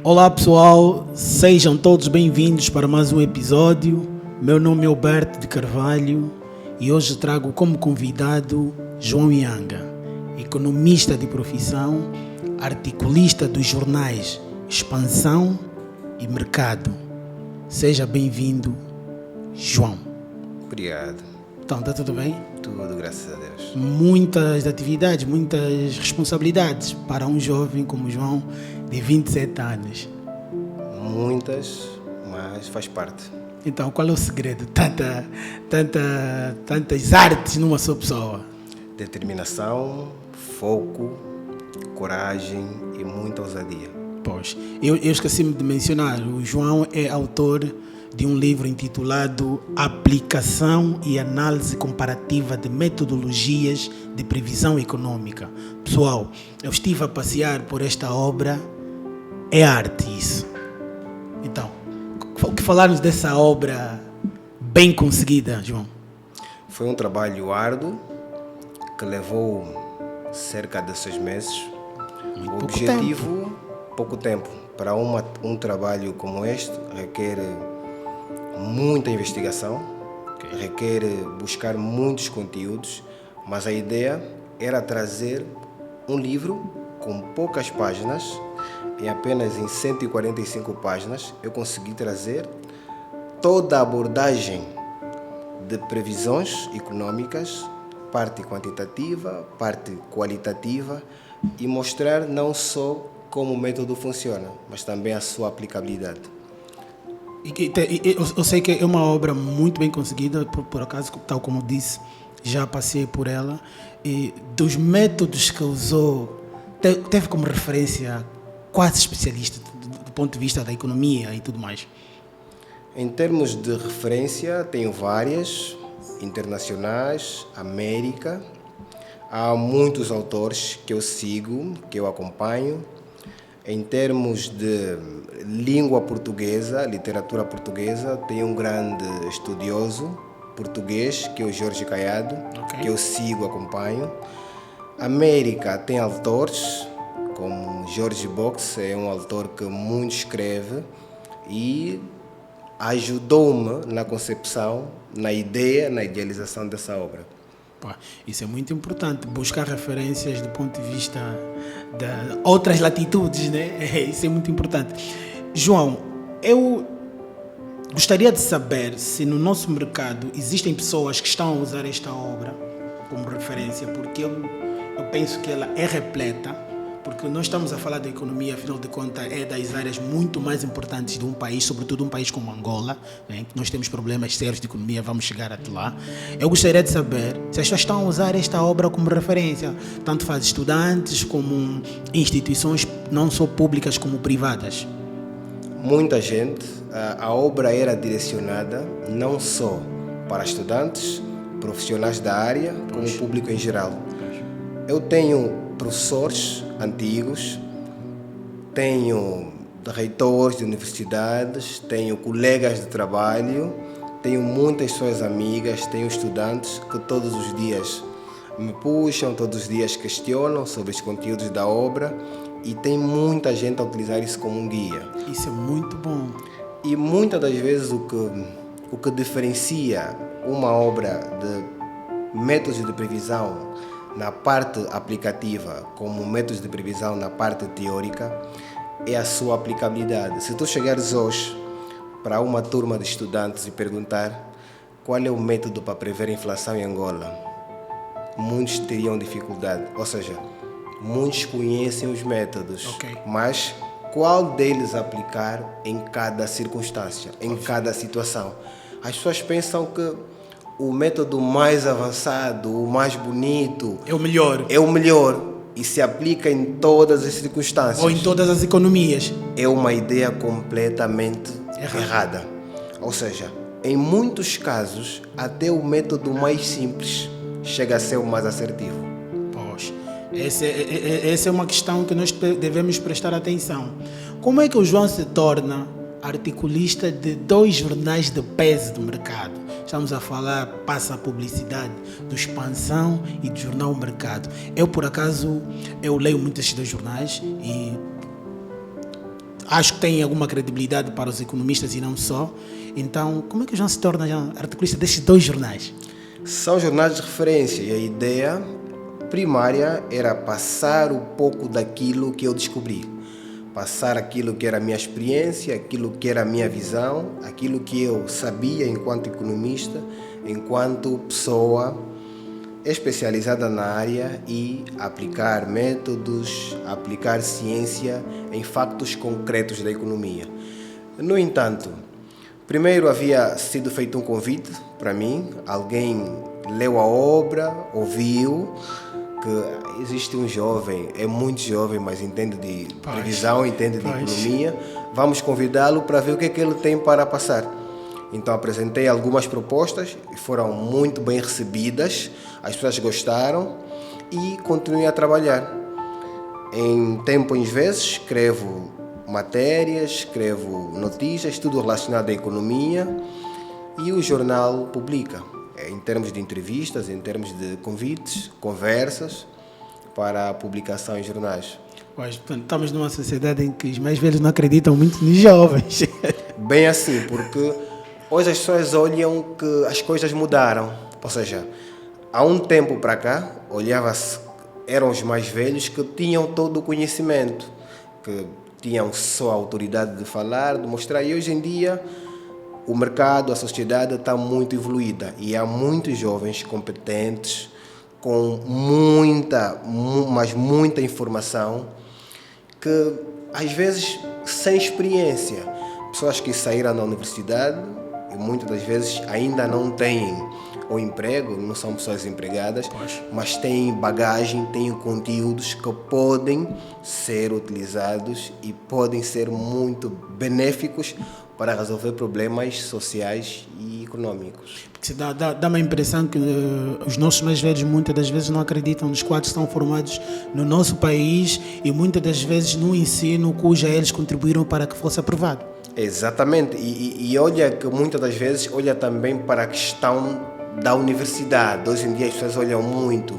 Olá pessoal, sejam todos bem-vindos para mais um episódio. Meu nome é Alberto de Carvalho e hoje trago como convidado João Nhanga, economista de profissão, articulista dos jornais Expansão e Mercado. Seja bem-vindo, João. Obrigado. Então, está tudo bem? Tudo, graças a Deus. Muitas atividades, muitas responsabilidades para um jovem como João de 27 anos. Muitas, mas faz parte. Então, qual é o segredo? Tantas artes numa só pessoa. Determinação, foco, coragem e muita ousadia. Pois, eu esqueci-me de mencionar, o João é autor de um livro intitulado Aplicação e Análise Comparativa de Metodologias de Previsão Econômica. Pessoal, eu estive a passear por esta obra, é arte isso. Então, o que falarmos dessa obra bem conseguida, João? Foi um trabalho árduo que levou cerca de 6 meses. O objetivo, pouco tempo. Para um trabalho como este, requer muita investigação, requer buscar muitos conteúdos, mas a ideia era trazer um livro com poucas páginas, em apenas em 145 páginas, eu consegui trazer toda a abordagem de previsões econômicas, parte quantitativa, parte qualitativa, e mostrar não só como o método funciona, mas também a sua aplicabilidade. Eu sei que é uma obra muito bem conseguida, por acaso, tal como disse, já passei por ela. E dos métodos que usou, teve como referência quase especialista do ponto de vista da economia e tudo mais. Em termos de referência, tenho várias, internacionais, América. Há muitos autores que eu sigo, que eu acompanho. Em termos de língua portuguesa, literatura portuguesa, tem um grande estudioso português, que é o Jorge Caiado, que eu sigo, acompanho. América tem autores, como George Box, é um autor que muito escreve e ajudou-me na concepção, na ideia, na idealização dessa obra. Isso é muito importante, buscar referências do ponto de vista de outras latitudes, né? Isso é muito importante. João, eu gostaria de saber se no nosso mercado existem pessoas que estão a usar esta obra como referência, porque eu penso que ela é repleta, porque nós estamos a falar da economia, afinal de contas, é das áreas muito mais importantes de um país, sobretudo um país como Angola, né? Nós temos problemas sérios de economia, vamos chegar até lá. Eu gostaria de saber se as pessoas estão a usar esta obra como referência, tanto faz estudantes como instituições, não só públicas como privadas. Muita gente, a obra era direcionada não só para estudantes, profissionais da área, como público em geral. Eu tenho professores antigos, tenho reitores de universidades, tenho colegas de trabalho, tenho muitas pessoas amigas, tenho estudantes que todos os dias me puxam, todos os dias questionam sobre os conteúdos da obra e tem muita gente a utilizar isso como um guia. Isso é muito bom. E muitas das vezes o que diferencia uma obra de métodos de previsão na parte aplicativa, como métodos de previsão na parte teórica, é a sua aplicabilidade. Se tu chegares hoje para uma turma de estudantes e perguntar qual é o método para prever a inflação em Angola, muitos teriam dificuldade. Ou seja, muitos conhecem os métodos, mas qual deles aplicar em cada circunstância, em cada situação? As pessoas pensam que o método mais avançado, o mais bonito, é o melhor. É o melhor e se aplica em todas as circunstâncias. Ou em todas as economias. É uma ideia completamente errada. Ou seja, em muitos casos, até o método mais simples chega a ser o mais assertivo. Pois, essa é uma questão que nós devemos prestar atenção. Como é que o João se torna articulista de 2 jornais de peso do mercado? Estamos a falar, passa a publicidade do Expansão e do Jornal Mercado. Eu, por acaso, leio muito estes 2 jornais e acho que tem alguma credibilidade para os economistas e não só. Então, como é que o João se torna articulista destes 2 jornais? São jornais de referência e a ideia primária era passar um pouco daquilo que eu descobri. Passar aquilo que era a minha experiência, aquilo que era a minha visão, aquilo que eu sabia enquanto economista, enquanto pessoa especializada na área e aplicar métodos, aplicar ciência em factos concretos da economia. No entanto, primeiro havia sido feito um convite para mim, alguém leu a obra, ouviu, que existe um jovem, é muito jovem, mas entende de previsão, entende de economia, vamos convidá-lo para ver o que é que ele tem para passar. Então apresentei algumas propostas e foram muito bem recebidas, as pessoas gostaram e continuei a trabalhar. Em tempo, às vezes, escrevo matérias, escrevo notícias, tudo relacionado à economia e o jornal publica, em termos de entrevistas, em termos de convites, conversas para a publicação em jornais. Pois, portanto, estamos numa sociedade em que os mais velhos não acreditam muito nos jovens. Bem assim, porque hoje as pessoas olham que as coisas mudaram. Ou seja, há um tempo para cá, olhava-se, eram os mais velhos que tinham todo o conhecimento, que tinham só a autoridade de falar, de mostrar. E hoje em dia, o mercado, a sociedade está muito evoluída e há muitos jovens competentes, com muita informação, que às vezes sem experiência, pessoas que saíram da universidade e muitas das vezes ainda não têm o emprego, não são pessoas empregadas, mas têm bagagem, têm conteúdos que podem ser utilizados e podem ser muito benéficos para resolver problemas sociais e econômicos. Porque dá uma impressão que os nossos mais velhos muitas das vezes não acreditam nos quadros que estão formados no nosso país e muitas das vezes no ensino cuja eles contribuíram para que fosse aprovado. Exatamente, e olha que muitas das vezes olha também para a questão da universidade. Hoje em dia as pessoas olham muito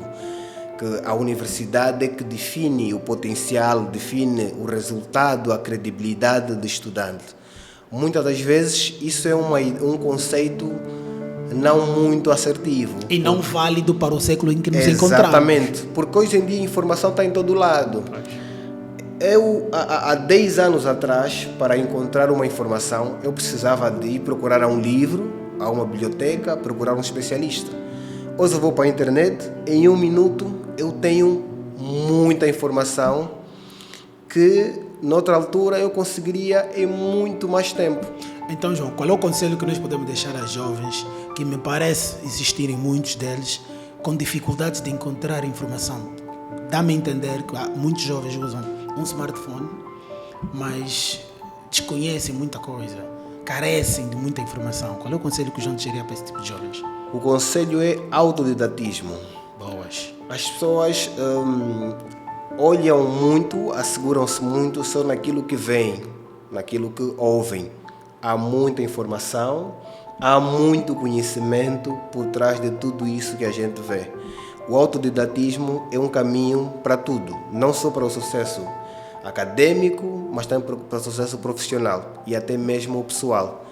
que a universidade é que define o potencial, define o resultado, a credibilidade do estudante. Muitas das vezes isso é um conceito não muito assertivo. E não válido para o século em que nos encontramos. Exatamente, porque hoje em dia a informação está em todo lado. Eu, há 10 anos atrás, para encontrar uma informação, eu precisava de ir procurar um livro, a uma biblioteca, procurar um especialista. Hoje eu vou para a internet, em 1 minuto eu tenho muita informação que noutra altura eu conseguiria em muito mais tempo. Então, João, qual é o conselho que nós podemos deixar aos jovens, que me parece existirem muitos deles, com dificuldades de encontrar informação? Dá-me a entender que muitos jovens usam um smartphone, mas desconhecem muita coisa, carecem de muita informação. Qual é o conselho que o João deixaria para esse tipo de jovens? O conselho é autodidatismo. Boas. As pessoas olham muito, asseguram-se muito só naquilo que veem, naquilo que ouvem. Há muita informação, há muito conhecimento por trás de tudo isso que a gente vê. O autodidatismo é um caminho para tudo, não só para o sucesso acadêmico, mas também para o sucesso profissional e até mesmo o pessoal.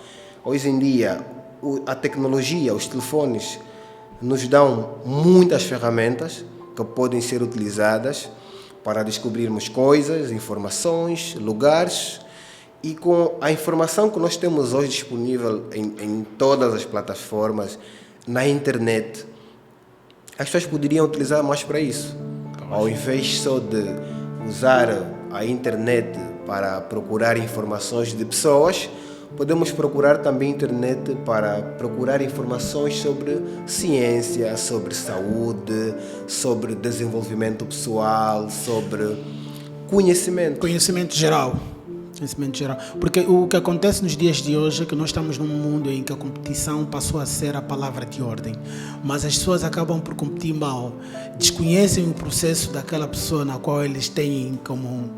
Hoje em dia, a tecnologia, os telefones, nos dão muitas ferramentas que podem ser utilizadas para descobrirmos coisas, informações, lugares, e com a informação que nós temos hoje disponível em todas as plataformas, na internet, as pessoas poderiam utilizar mais para isso. Ao invés só de usar a internet para procurar informações de pessoas, podemos procurar também a internet para procurar informações sobre ciência, sobre saúde, sobre desenvolvimento pessoal, sobre conhecimento. Conhecimento geral. Porque o que acontece nos dias de hoje é que nós estamos num mundo em que a competição passou a ser a palavra de ordem, mas as pessoas acabam por competir mal, desconhecem o processo daquela pessoa na qual eles têm como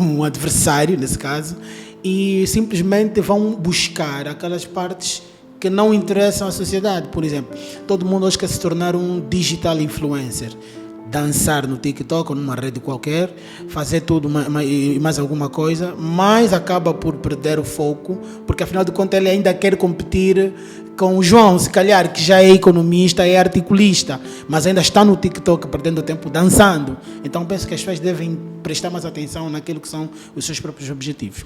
um adversário, nesse caso, e simplesmente vão buscar aquelas partes que não interessam à sociedade. Por exemplo, todo mundo hoje quer se tornar um digital influencer. dançar no TikTok ou numa rede qualquer, fazer tudo e mais alguma coisa, mas acaba por perder o foco, porque afinal de contas ele ainda quer competir com o João, se calhar, que já é economista, é articulista, mas ainda está no TikTok perdendo tempo dançando. Então penso que as pessoas devem prestar mais atenção naquilo que são os seus próprios objetivos.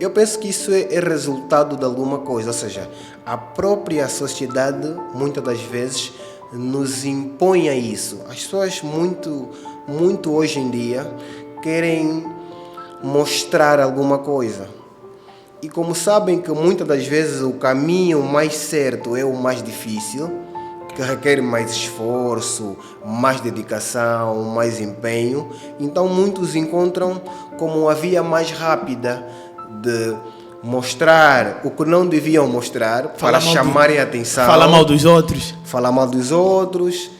Eu penso que isso é resultado de alguma coisa, ou seja, a própria sociedade muitas das vezes nos impõe a isso. As pessoas muito hoje em dia querem mostrar alguma coisa. E como sabem que muitas das vezes o caminho mais certo é o mais difícil, que requer mais esforço, mais dedicação, mais empenho, então muitos encontram como a via mais rápida de mostrar o que não deviam mostrar para chamarem a atenção. Falar mal dos outros. Falar mal dos outros,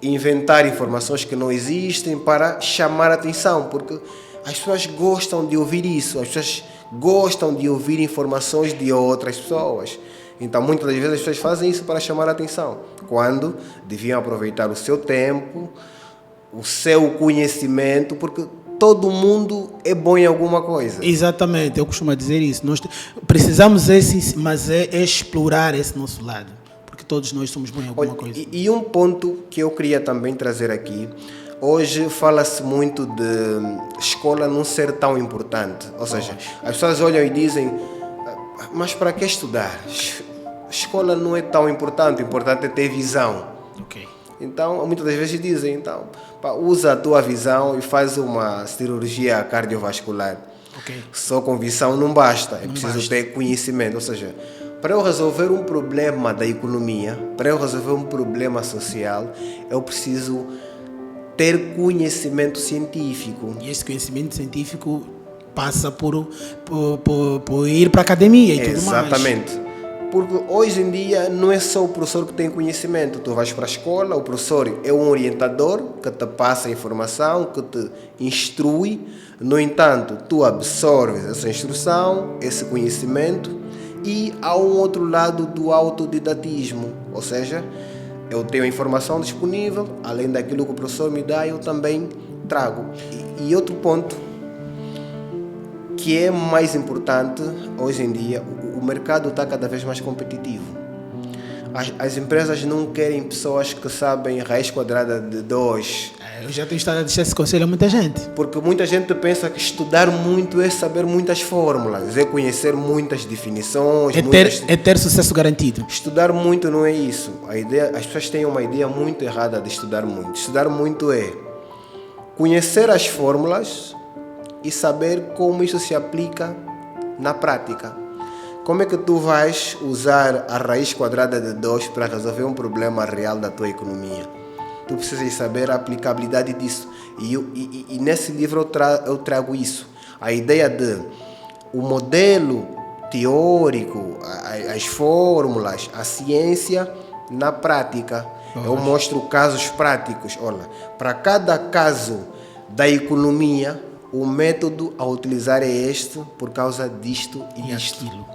inventar informações que não existem para chamar a atenção, porque as pessoas gostam de ouvir isso, as pessoas gostam de ouvir informações de outras pessoas. Então, muitas das vezes as pessoas fazem isso para chamar a atenção, quando deviam aproveitar o seu tempo, o seu conhecimento, porque todo mundo é bom em alguma coisa. Exatamente, eu costumo dizer isso. Nós precisamos mas é explorar esse nosso lado, porque todos nós somos bons em alguma coisa. E um ponto que eu queria também trazer aqui, hoje fala-se muito de escola não ser tão importante, ou seja, as pessoas olham e dizem, mas para que estudar? Escola não é tão importante, o importante é ter visão. Okay. Então, muitas das vezes dizem, então, usa a tua visão e faz uma cirurgia cardiovascular. Okay. Só com visão não basta, é preciso ter conhecimento. Ou seja, para eu resolver um problema da economia, para eu resolver um problema social, eu preciso ter conhecimento científico. E esse conhecimento científico passa por ir para a academia e tudo mais. Exatamente. Porque hoje em dia não é só o professor que tem conhecimento. Tu vais para a escola, o professor é um orientador que te passa a informação, que te instrui. No entanto, tu absorves essa instrução, esse conhecimento, e há um outro lado do autodidatismo. Ou seja, eu tenho a informação disponível, além daquilo que o professor me dá, eu também trago. E outro ponto que é mais importante hoje em dia, o mercado está cada vez mais competitivo. As empresas não querem pessoas que sabem raiz quadrada de 2. Eu já tenho estado a deixar esse conselho a muita gente. Porque muita gente pensa que estudar muito é saber muitas fórmulas, é conhecer muitas definições. É ter sucesso garantido. Estudar muito não é isso. As pessoas têm uma ideia muito errada de estudar muito. Estudar muito é conhecer as fórmulas e saber como isso se aplica na prática. Como é que tu vais usar a raiz quadrada de 2 para resolver um problema real da tua economia? Tu precisas saber a aplicabilidade disso. E nesse livro eu trago isso. A ideia de o modelo teórico, as fórmulas, a ciência na prática. Eu mostro casos práticos. Olha, para cada caso da economia, o método a utilizar é este por causa disto e aquilo.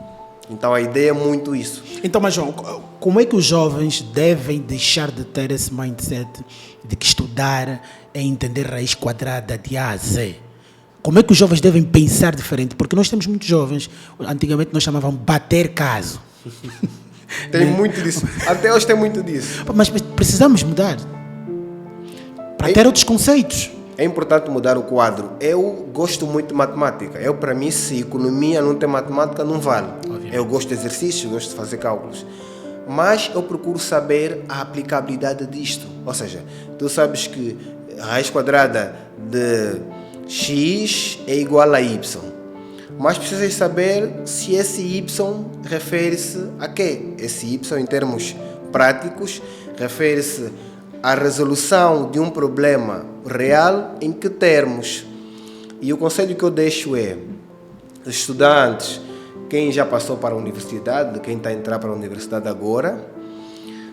Então a ideia é muito isso. Então, mas João, como é que os jovens devem deixar de ter esse mindset de que estudar é entender raiz quadrada de A a Z? Como é que os jovens devem pensar diferente? Porque nós temos muitos jovens, antigamente nós chamávamos bater caso. Tem muito disso. Até hoje tem muito disso. Mas precisamos mudar para ter outros conceitos. É importante mudar o quadro. Eu gosto muito de matemática. Para mim, se economia não tem matemática, não vale. Obviamente. Eu gosto de exercícios, gosto de fazer cálculos. Mas eu procuro saber a aplicabilidade disto. Ou seja, tu sabes que a raiz quadrada de x é igual a y. Mas precisas saber se esse y refere-se a quê? Esse y, em termos práticos, refere-se à resolução de um problema real em que termos. E o conselho que eu deixo é: estudantes, quem já passou para a universidade, quem está a entrar para a universidade agora,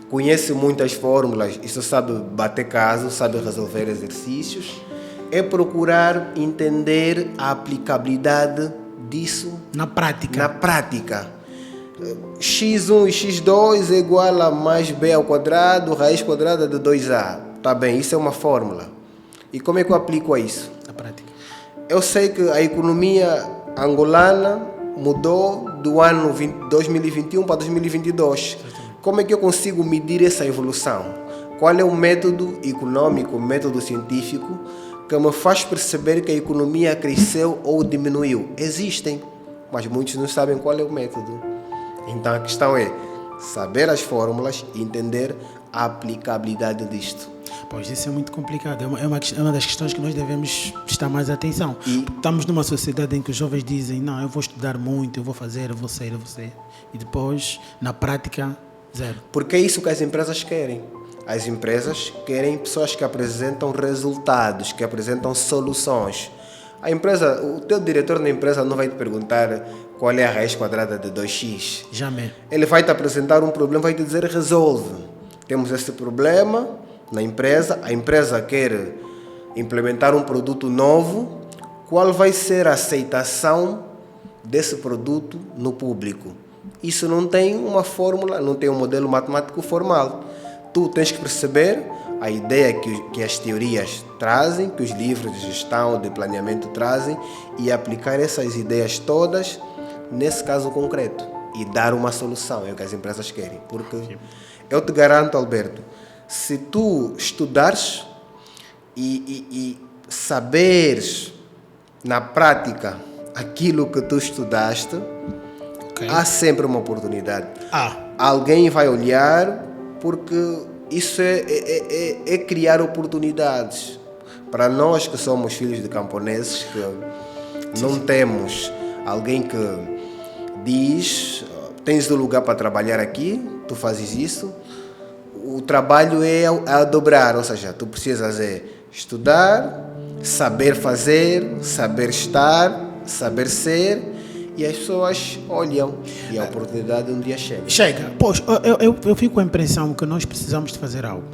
conhece muitas fórmulas e só sabe bater caso, sabe resolver exercícios, é procurar entender a aplicabilidade disso na prática. x1 e x2 é igual a mais b ao quadrado, raiz quadrada de 2a. tá bem, isso é uma fórmula. E como é que eu aplico a isso? Na prática. Eu sei que a economia angolana mudou do ano 2021 para 2022. Como é que eu consigo medir essa evolução? Qual é o método econômico, o método científico que me faz perceber que a economia cresceu ou diminuiu? Existem, mas muitos não sabem qual é o método. Então a questão é saber as fórmulas e entender a aplicabilidade disto. Pois isso é muito complicado, é uma das questões que nós devemos prestar mais atenção. Estamos numa sociedade em que os jovens dizem, não, eu vou estudar muito, eu vou fazer, eu vou ser. E depois, na prática, zero. Porque é isso que as empresas querem. As empresas querem pessoas que apresentam resultados, que apresentam soluções. A empresa, o teu diretor da empresa não vai te perguntar qual é a raiz quadrada de 2x. Jamais. Ele vai te apresentar um problema, vai te dizer resolve. Temos esse problema na empresa, a empresa quer implementar um produto novo, qual vai ser a aceitação desse produto no público? Isso não tem uma fórmula, não tem um modelo matemático formal. Tu tens que perceber a ideia que as teorias trazem, que os livros de gestão, de planeamento trazem e aplicar essas ideias todas nesse caso concreto e dar uma solução, é o que as empresas querem. Porque eu te garanto, Alberto, se tu estudares e saberes na prática aquilo que tu estudaste, há sempre uma oportunidade. Alguém vai olhar, porque isso é criar oportunidades. Para nós que somos filhos de camponeses, que não temos alguém que diz, tens o lugar para trabalhar aqui, tu fazes isso. O trabalho é a dobrar, ou seja, tu precisas estudar, saber fazer, saber estar, saber ser, e as pessoas olham e a oportunidade um dia chega. Pois, eu fico com a impressão que nós precisamos de fazer algo.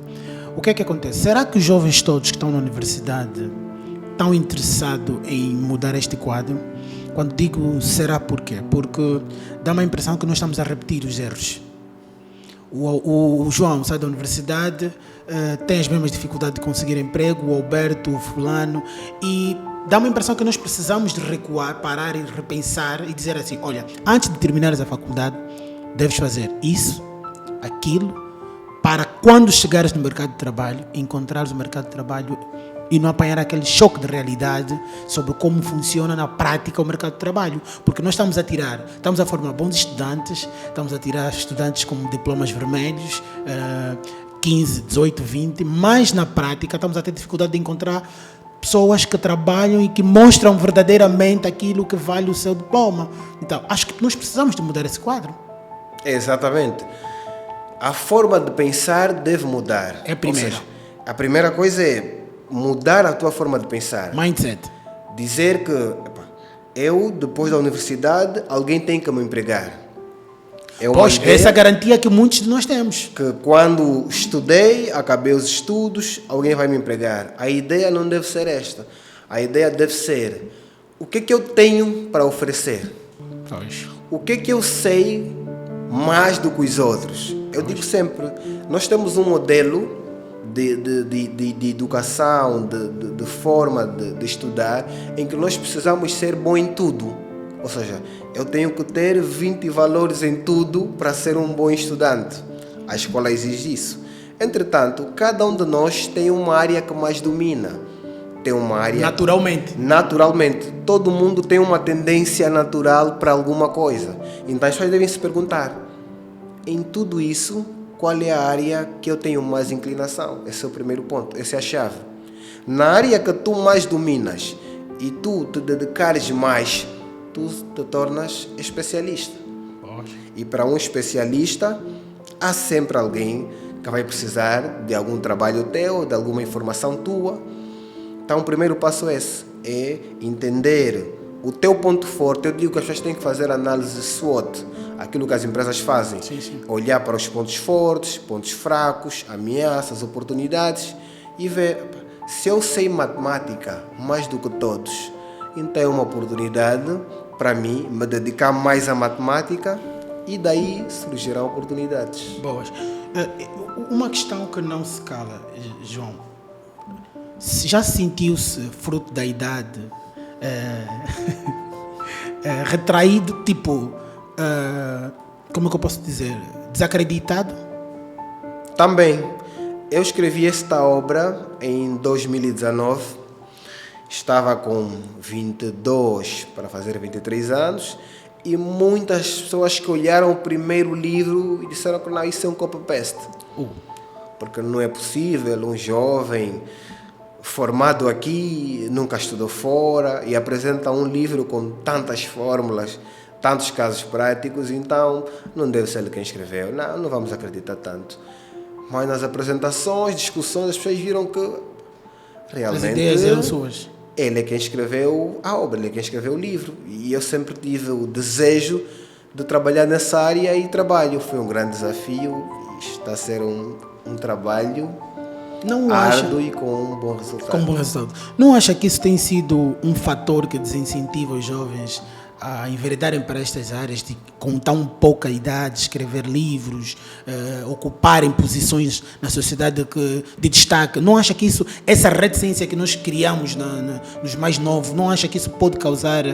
O que é que acontece? Será que os jovens todos que estão na universidade estão interessados em mudar este quadro? Quando digo será, por quê? Porque dá-me a impressão que nós estamos a repetir os erros. O João sai da universidade, tem as mesmas dificuldades de conseguir emprego, o Alberto, o fulano, e dá-me a impressão que nós precisamos de recuar, parar e repensar e dizer assim, olha, antes de terminares a faculdade, deves fazer isso, aquilo, para quando chegares no mercado de trabalho, encontrares o mercado de trabalho e não apanhar aquele choque de realidade sobre como funciona na prática o mercado de trabalho. Porque nós estamos a formar bons estudantes, estamos a tirar estudantes com diplomas vermelhos, 15, 18, 20, mas na prática estamos a ter dificuldade de encontrar pessoas que trabalham e que mostram verdadeiramente aquilo que vale o seu diploma. Então, acho que nós precisamos de mudar esse quadro. Exatamente. A forma de pensar deve mudar. É a primeira. Ou seja, a primeira coisa é mudar a tua forma de pensar. Mindset. Dizer que eu, depois da universidade, alguém tem que me empregar. Pois, essa garantia que muitos de nós temos. Que quando estudei, acabei os estudos, alguém vai me empregar. A ideia não deve ser esta. A ideia deve ser, o que é que eu tenho para oferecer? Pois. O que é que eu sei mais do que os outros? Eu digo sempre, nós temos um modelo de educação, de forma de estudar, em que nós precisamos ser bom em tudo. Ou seja, eu tenho que ter 20 valores em tudo para ser um bom estudante. A escola exige isso. Entretanto, cada um de nós tem uma área que mais domina. Tem uma área... Naturalmente. Todo mundo tem uma tendência natural para alguma coisa. Então as pessoas devem se perguntar, em tudo isso, qual é a área que eu tenho mais inclinação? Esse é o primeiro ponto, essa é a chave. Na área que tu mais dominas e tu te dedicares mais, tu te tornas especialista. E para um especialista, há sempre alguém que vai precisar de algum trabalho teu, de alguma informação tua. Então o primeiro passo é esse, é entender o teu ponto forte. Eu digo que as pessoas têm que fazer análise SWOT, aquilo que as empresas fazem. Sim. Olhar para os pontos fortes, pontos fracos, ameaças, oportunidades e ver, se eu sei matemática mais do que todos, então é uma oportunidade para mim me dedicar mais à matemática e daí surgirão oportunidades. Boas. Uma questão que não se cala, João. Já sentiu-se, fruto da idade, retraído, tipo, como é que eu posso dizer, desacreditado? Também. Eu escrevi esta obra em 2019. Estava com 22 para fazer 23 anos e muitas pessoas que olharam o primeiro livro e disseram que não, isso é um copy-paste. Porque não é possível um jovem formado aqui, nunca estudou fora e apresenta um livro com tantas fórmulas, tantos casos práticos, então não deve ser ele quem escreveu. Não vamos acreditar tanto. Mas nas apresentações, discussões, as pessoas viram que realmente as ideias eram suas. Ele é quem escreveu a obra, ele é quem escreveu o livro. E eu sempre tive o desejo de trabalhar nessa área e trabalho. Foi um grande desafio e está a ser um trabalho árduo e com um bom resultado. Com um bom resultado. Não acha que isso tem sido um fator que desincentiva os jovens a enveredarem para estas áreas, com tão pouca idade, escrever livros, ocuparem posições na sociedade de destaque? Não acha que isso, essa reticência que nós criamos nos mais novos, não acha que isso pode causar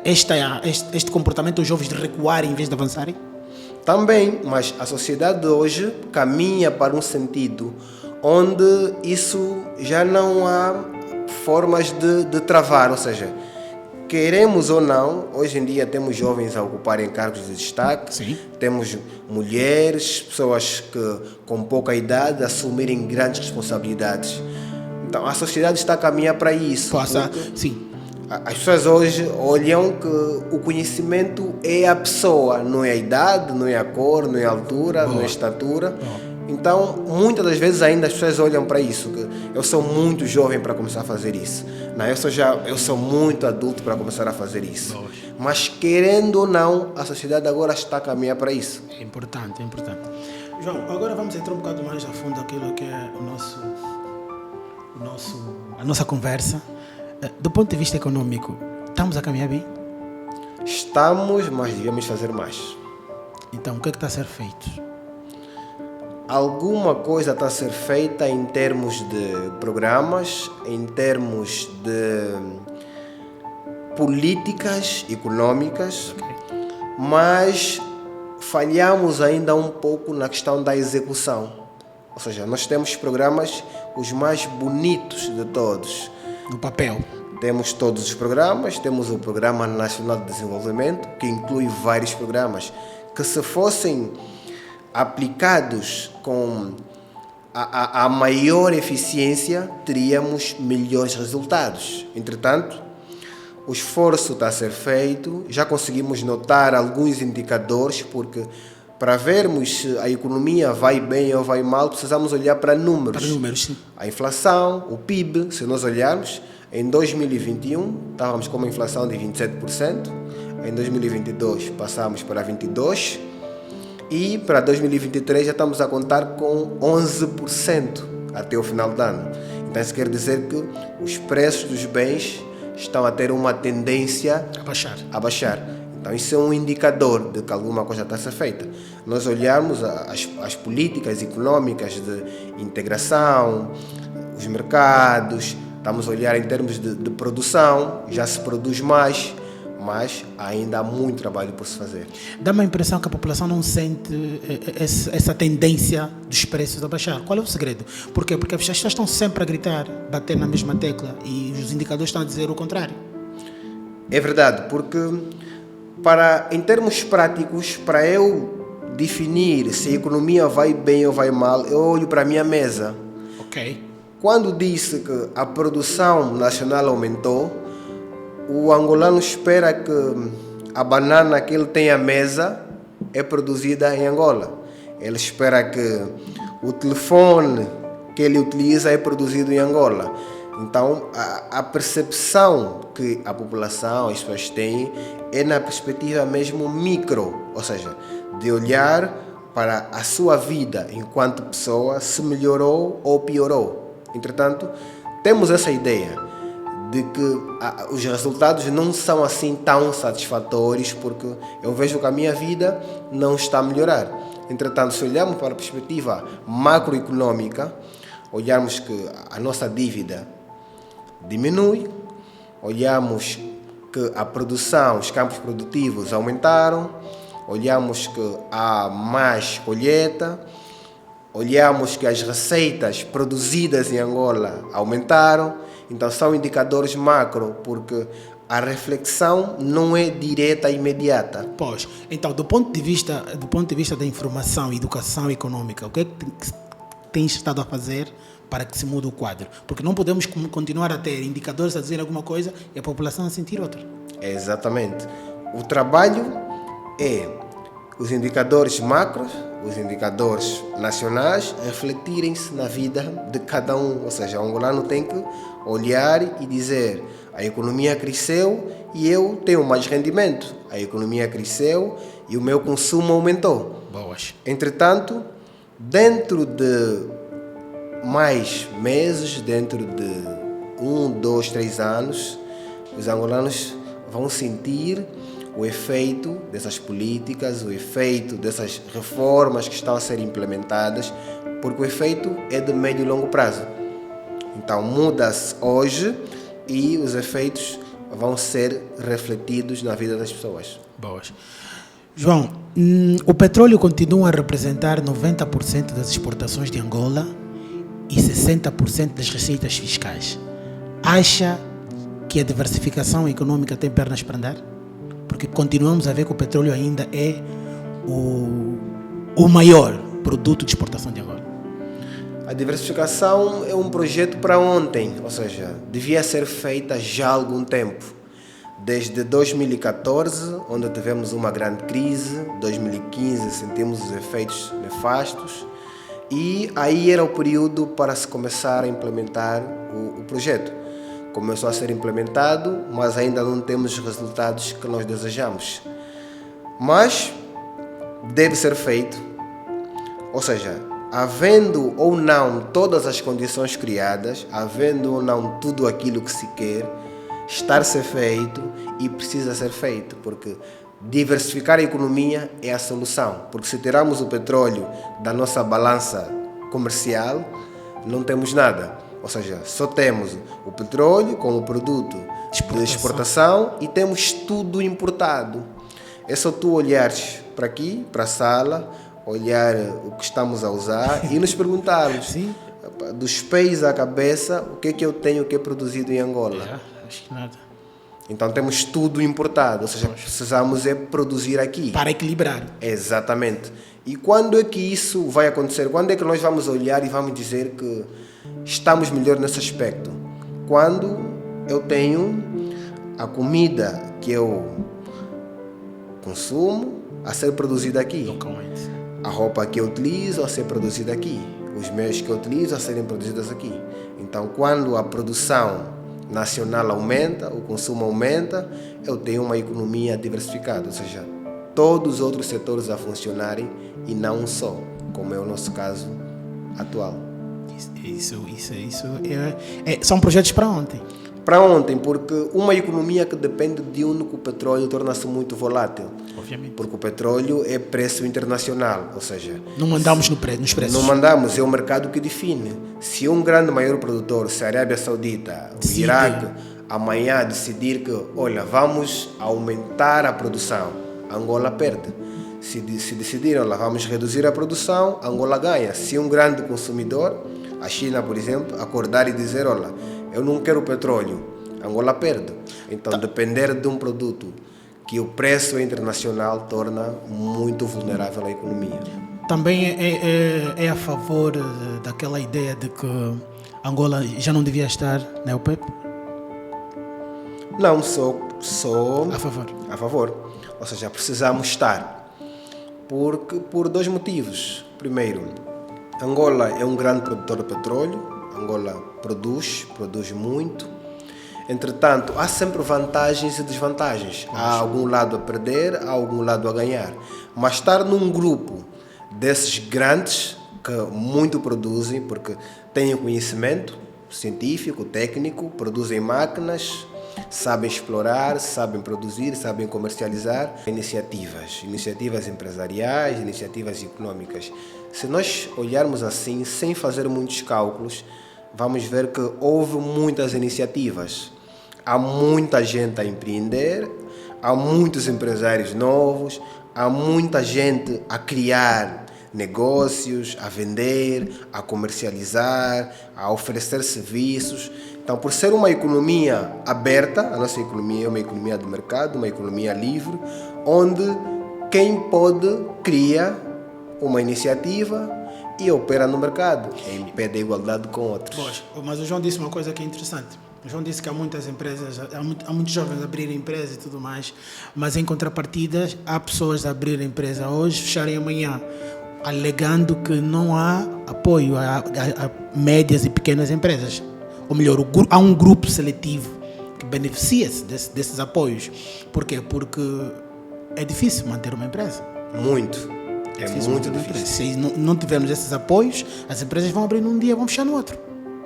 este comportamento dos jovens de recuarem em vez de avançarem? Também, mas a sociedade de hoje caminha para um sentido onde isso já não há formas de travar, ou seja, queremos ou não, hoje em dia temos jovens a ocuparem cargos de destaque. Sim. Temos mulheres, pessoas que com pouca idade assumirem grandes responsabilidades. Então a sociedade está a caminhar para isso. Sim. As pessoas hoje olham que o conhecimento é a pessoa, não é a idade, não é a cor, não é a altura, não é a estatura. Então, muitas das vezes ainda as pessoas olham para isso, que eu sou muito jovem para começar a fazer isso. Não, eu sou muito adulto para começar a fazer isso. Mas querendo ou não, a sociedade agora está a caminhar para isso. É importante. João, agora vamos entrar um bocado mais a fundo daquilo que é a nossa conversa. Do ponto de vista econômico, estamos a caminhar bem? Estamos, mas devemos fazer mais. Então, o que é que está a ser feito? Alguma coisa está a ser feita em termos de programas, em termos de políticas econômicas, mas falhamos ainda um pouco na questão da execução. Ou seja, nós temos programas os mais bonitos de todos. No papel. Temos todos os programas, temos o Programa Nacional de Desenvolvimento, que inclui vários programas que, se fossem aplicados com a maior eficiência, teríamos melhores resultados. Entretanto, o esforço está a ser feito, já conseguimos notar alguns indicadores, porque para vermos se a economia vai bem ou vai mal, precisamos olhar para números. Para números, sim. A inflação, o PIB, se nós olharmos, em 2021 estávamos com uma inflação de 27%, em 2022 passamos para 22%, e para 2023 já estamos a contar com 11% até o final do ano. Então isso quer dizer que os preços dos bens estão a ter uma tendência a baixar. Então isso é um indicador de que alguma coisa está a ser feita. Nós olharmos as políticas econômicas de integração, os mercados, estamos a olhar em termos de produção, já se produz mais, mas ainda há muito trabalho por se fazer. Dá-me a impressão que a população não sente essa tendência dos preços a baixar. Qual é o segredo? Por quê? Porque as pessoas estão sempre a gritar, bater na mesma tecla, e os indicadores estão a dizer o contrário. É verdade, porque em termos práticos, para eu definir se a economia vai bem ou vai mal, eu olho para a minha mesa. Ok. Quando disse que a produção nacional aumentou, o angolano espera que a banana que ele tem à mesa é produzida em Angola. Ele espera que o telefone que ele utiliza é produzido em Angola. Então, a percepção que a população, as pessoas têm, é na perspectiva mesmo micro, ou seja, de olhar para a sua vida enquanto pessoa, se melhorou ou piorou. Entretanto, temos essa ideia de que os resultados não são assim tão satisfatórios, porque eu vejo que a minha vida não está a melhorar. Entretanto, se olharmos para a perspectiva macroeconômica, olharmos que a nossa dívida diminui, olhamos que a produção, os campos produtivos aumentaram, olhamos que há mais colheita, olhamos que as receitas produzidas em Angola aumentaram. Então são indicadores macro, porque a reflexão não é direta e imediata. Pois, então do ponto de vista da informação e educação econômica, o que é que tens estado a fazer para que se mude o quadro? Porque não podemos continuar a ter indicadores a dizer alguma coisa e a população a sentir outra. Exatamente. O trabalho é os indicadores macros, os indicadores nacionais refletirem-se na vida de cada um. Ou seja, o angolano tem que olhar e dizer: a economia cresceu e eu tenho mais rendimento. A economia cresceu e o meu consumo aumentou. Boas. Entretanto, dentro de mais meses, dentro de 1, 2, 3 anos, os angolanos vão sentir o efeito dessas políticas, o efeito dessas reformas que estão a ser implementadas, porque o efeito é de médio e longo prazo. Então muda-se hoje e os efeitos vão ser refletidos na vida das pessoas. Boas. João, o petróleo continua a representar 90% das exportações de Angola e 60% das receitas fiscais. Acha que a diversificação econômica tem pernas para andar? Porque continuamos a ver que o petróleo ainda é o maior produto de exportação de Angola. A diversificação é um projeto para ontem, ou seja, devia ser feita já há algum tempo. Desde 2014, onde tivemos uma grande crise, 2015 sentimos os efeitos nefastos, e aí era o período para se começar a implementar o projeto. Começou a ser implementado, mas ainda não temos os resultados que nós desejamos. Mas deve ser feito, ou seja, havendo ou não todas as condições criadas, havendo ou não tudo aquilo que se quer, está a ser feito e precisa ser feito, porque diversificar a economia é a solução. Porque se tirarmos o petróleo da nossa balança comercial, não temos nada. Ou seja, só temos o petróleo como produto de exportação e temos tudo importado. É só tu olhares para aqui, para a sala, olhar o que estamos a usar e nos perguntarmos, Sim. Dos pés à cabeça, o que é que eu tenho que é produzido em Angola. Acho que nada. Então temos tudo importado, ou seja, precisamos é produzir aqui. Para equilibrar. Exatamente. E quando é que isso vai acontecer? Quando é que nós vamos olhar e vamos dizer que estamos melhor nesse aspecto? Quando eu tenho a comida que eu consumo a ser produzida aqui. Localmente. A roupa que eu utilizo a ser produzida aqui. Os meios que eu utilizo a serem produzidos aqui. Então, quando a produção nacional aumenta, o consumo aumenta, eu tenho uma economia diversificada, ou seja, todos os outros setores a funcionarem e não um só, como é o nosso caso atual. São projetos para ontem. Para ontem, porque uma economia que depende de único petróleo torna-se muito volátil. Obviamente. Porque o petróleo é preço internacional, ou seja... Não mandamos nos preços. Não mandamos, é o mercado que define. Se um grande maior produtor, se a Arábia Saudita, o Iraque, amanhã decidir que, olha, vamos aumentar a produção, Angola perde. Se decidir, olha, vamos reduzir a produção, Angola ganha. Se um grande consumidor, a China, por exemplo, acordar e dizer, olha, eu não quero petróleo, Angola perde. Então, depender de um produto que o preço é internacional torna muito vulnerável a economia. Também é a favor daquela ideia de que Angola já não devia estar na OPEP? Não, sou a favor. A favor. Ou seja, precisamos estar. Por dois motivos. Primeiro, Angola é um grande produtor de petróleo. Angola produz muito. Entretanto, há sempre vantagens e desvantagens. Há algum lado a perder, há algum lado a ganhar. Mas estar num grupo desses grandes que muito produzem, porque têm conhecimento, científico, técnico, produzem máquinas, sabem explorar, sabem produzir, sabem comercializar. Iniciativas empresariais, iniciativas econômicas. Se nós olharmos assim, sem fazer muitos cálculos, vamos ver que houve muitas iniciativas. Há muita gente a empreender, há muitos empresários novos, há muita gente a criar negócios, a vender, a comercializar, a oferecer serviços. Então, por ser uma economia aberta, a nossa economia é uma economia de mercado, uma economia livre, onde quem pode cria uma iniciativa e opera no mercado, em pé de igualdade com outros. Pois, mas o João disse uma coisa que é interessante. O João disse que há muitas empresas, há muitos jovens a abrirem empresas e tudo mais, mas em contrapartida há pessoas a abrirem empresa hoje, fecharem amanhã, alegando que não há apoio a médias e pequenas empresas. Ou melhor, há um grupo seletivo que beneficia-se desses apoios. Por quê? Porque é difícil manter uma empresa. Muito. É muito difícil. Se não tivermos esses apoios, as empresas vão abrir num dia e vão fechar no outro.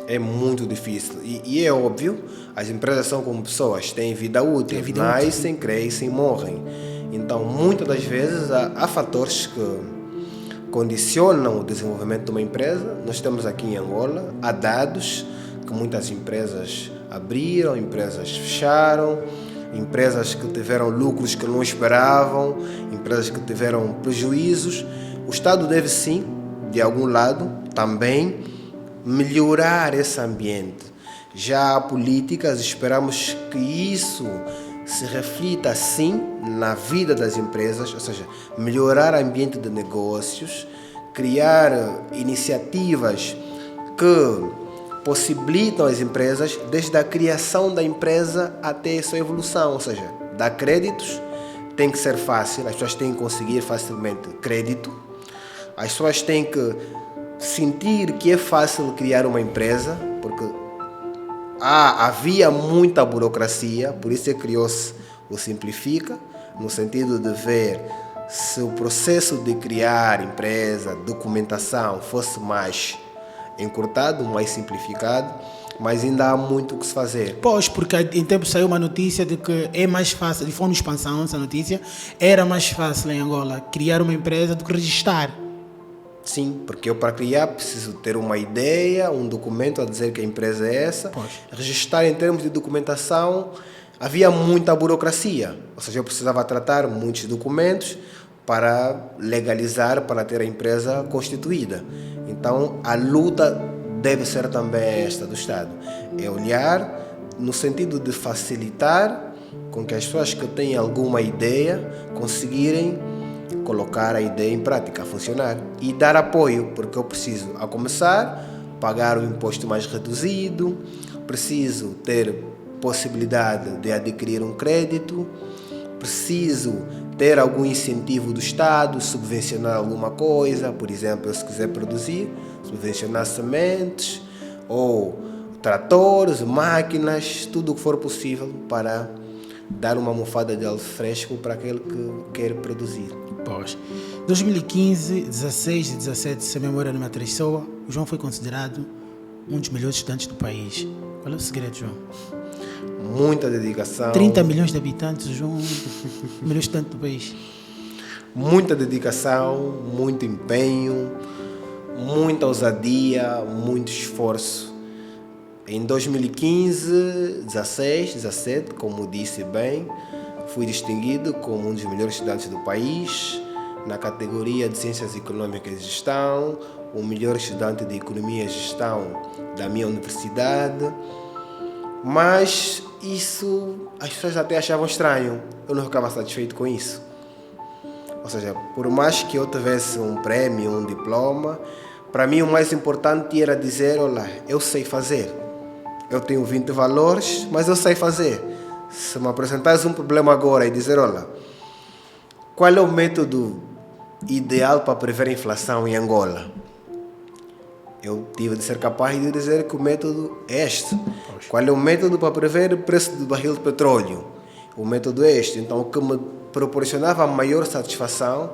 É muito difícil. E é óbvio, as empresas são como pessoas, têm vida útil, nascem, crescem, morrem. Então, muitas das vezes, há fatores que condicionam o desenvolvimento de uma empresa. Nós temos aqui em Angola, há dados que muitas empresas abriram, empresas fecharam, empresas que tiveram lucros que não esperavam, empresas que tiveram prejuízos. O Estado deve sim, de algum lado, também melhorar esse ambiente. Já há políticas, esperamos que isso se reflita sim na vida das empresas, ou seja, melhorar o ambiente de negócios, criar iniciativas que possibilitam as empresas, desde a criação da empresa até a sua evolução, ou seja, dar créditos tem que ser fácil, as pessoas têm que conseguir facilmente crédito, as pessoas têm que sentir que é fácil criar uma empresa, porque havia muita burocracia, por isso criou-se o Simplifica, no sentido de ver se o processo de criar empresa, documentação, fosse mais encurtado, mais simplificado, mas ainda há muito o que se fazer. Pois, porque em tempo saiu uma notícia de que é mais fácil, de forma de expansão essa notícia, era mais fácil em Angola criar uma empresa do que registrar. Sim, porque eu para criar preciso ter uma ideia, um documento a dizer que a empresa é essa. Pois. Registrar em termos de documentação, havia muita burocracia. Ou seja, eu precisava tratar muitos documentos para legalizar, para ter a empresa constituída. Então, a luta deve ser também esta do Estado. É olhar no sentido de facilitar com que as pessoas que têm alguma ideia conseguirem colocar a ideia em prática, a funcionar e dar apoio, porque eu preciso, a começar, pagar o imposto mais reduzido, preciso ter possibilidade de adquirir um crédito, preciso ter algum incentivo do Estado, subvencionar alguma coisa, por exemplo, se quiser produzir, subvencionar sementes ou tratores, máquinas, tudo o que for possível para dar uma almofada de ar fresco para aquele que quer produzir. Pois. 2015, 16 e 17, se a memória não me atraiçoa, o João foi considerado um dos melhores estudantes do país. Qual é o segredo, João? Muita dedicação. 30 milhões de habitantes, João, o melhor estudante do país. Muita dedicação, muito empenho, muita ousadia, muito esforço. Em 2015, 16, 17, como disse bem, fui distinguido como um dos melhores estudantes do país, na categoria de Ciências Econômicas e Gestão, o melhor estudante de Economia e Gestão da minha universidade. Mas isso as pessoas até achavam estranho, eu não ficava satisfeito com isso. Ou seja, por mais que eu tivesse um prêmio, um diploma, para mim o mais importante era dizer, olha, eu sei fazer. Eu tenho 20 valores, mas eu sei fazer. Se me apresentares um problema agora e dizer, olha, qual é o método ideal para prever a inflação em Angola? Eu tive de ser capaz de dizer que o método é este. Qual é o método para prever o preço do barril de petróleo? O método é este. Então, o que me proporcionava a maior satisfação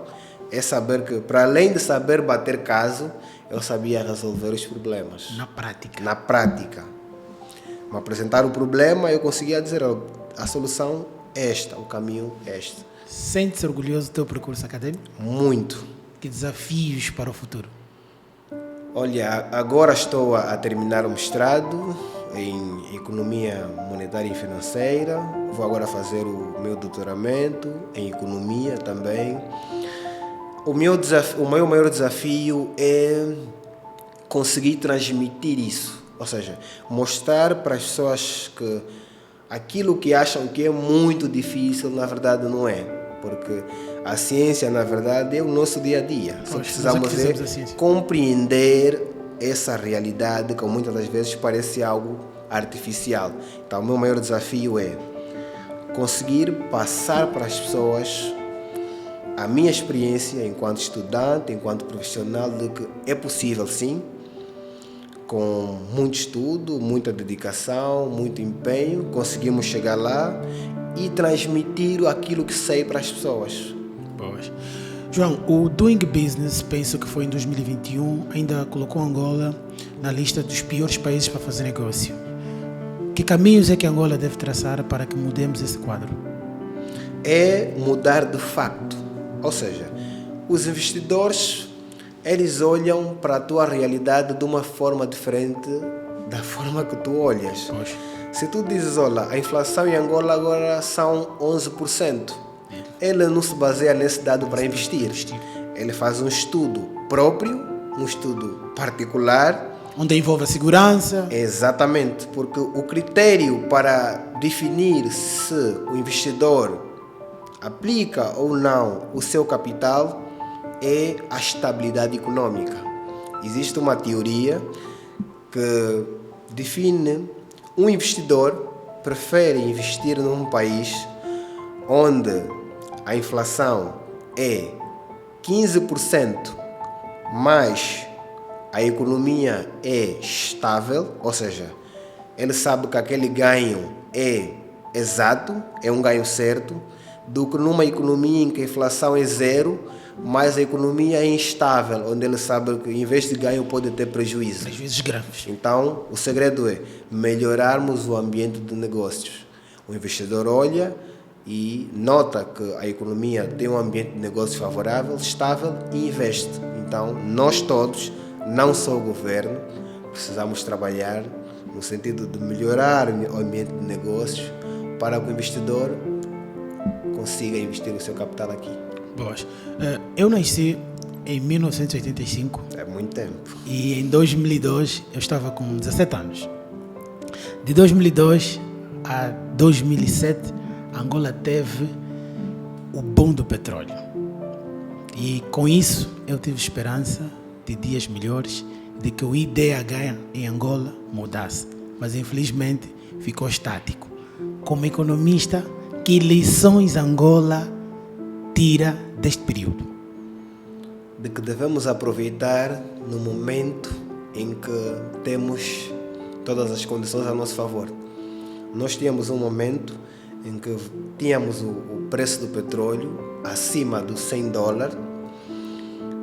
é saber que, para além de saber bater caso, eu sabia resolver os problemas. Na prática. Na prática. Me apresentar o problema, eu conseguia dizer, ó, a solução é esta, o caminho é este. Sente-se orgulhoso do teu percurso acadêmico? Muito. Que desafios para o futuro? Olha, agora estou a terminar o mestrado em Economia Monetária e Financeira. Vou agora fazer o meu doutoramento em Economia também. O meu maior desafio é conseguir transmitir isso. Ou seja, mostrar para as pessoas que aquilo que acham que é muito difícil, na verdade não é. Porque a ciência, na verdade, é o nosso dia a dia. Só precisamos compreender essa realidade que muitas das vezes parece algo artificial. Então, o meu maior desafio é conseguir passar para as pessoas a minha experiência enquanto estudante, enquanto profissional, de que é possível sim, com muito estudo, muita dedicação, muito empenho, conseguimos chegar lá e transmitir aquilo que sei para as pessoas. Boas. João, o Doing Business, penso que foi em 2021, ainda colocou Angola na lista dos piores países para fazer negócio. Que caminhos é que Angola deve traçar para que mudemos esse quadro? É mudar de facto. Ou seja, os investidores, eles olham para a tua realidade de uma forma diferente da forma que tu olhas. Poxa. Se tu dizes, olha, a inflação em Angola agora são 11%, ele não se baseia nesse dado para investir. Ele faz um estudo próprio, um estudo particular. Onde envolve a segurança. Exatamente, porque o critério para definir se o investidor aplica ou não o seu capital é a estabilidade econômica. Existe uma teoria que define um investidor prefere investir num país onde a inflação é 15%, mas a economia é estável, ou seja, ele sabe que aquele ganho é exato, é um ganho certo, do que numa economia em que a inflação é zero, mas a economia é instável, onde ele sabe que em vez de ganho pode ter prejuízo. Prejuízos graves. Então, o segredo é melhorarmos o ambiente de negócios. O investidor olha e nota que a economia tem um ambiente de negócios favorável, estável e investe. Então, nós todos, não só o governo, precisamos trabalhar no sentido de melhorar o ambiente de negócios para que o investidor consiga investir o seu capital aqui. Boas. Eu nasci em 1985. É muito tempo. E em 2002 eu estava com 17 anos. De 2002 a 2007, Angola teve o boom do petróleo. E com isso eu tive esperança de dias melhores, de que o IDH em Angola mudasse. Mas infelizmente ficou estático. Como economista, que lições Angola tira deste período? De que devemos aproveitar no momento em que temos todas as condições a nosso favor. Nós tínhamos um momento em que tínhamos o preço do petróleo acima dos $100,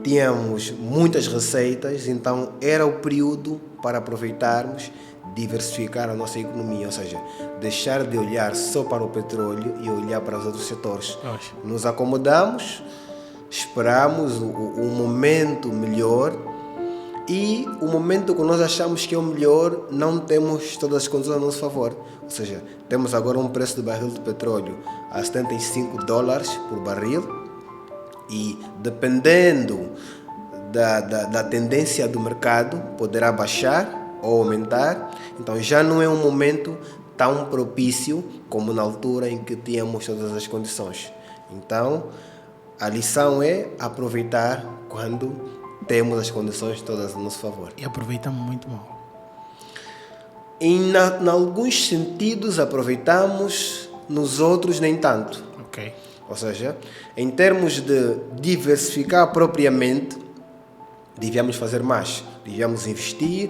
tínhamos muitas receitas, então era o período para aproveitarmos, diversificar a nossa economia, ou seja, deixar de olhar só para o petróleo e olhar para os outros setores. Nos acomodamos, esperamos o momento melhor e o momento que nós achamos que é o melhor, não temos todas as condições a nosso favor. Ou seja, temos agora um preço de barril de petróleo a $75 por barril e dependendo da tendência do mercado, poderá baixar ou aumentar, então já não é um momento tão propício como na altura em que tínhamos todas as condições. Então, a lição é aproveitar quando temos as condições todas a nosso favor. E aproveitamos muito mal. Em alguns sentidos aproveitamos, nos outros nem tanto. Ok. Ou seja, em termos de diversificar propriamente, devíamos fazer mais, devíamos investir,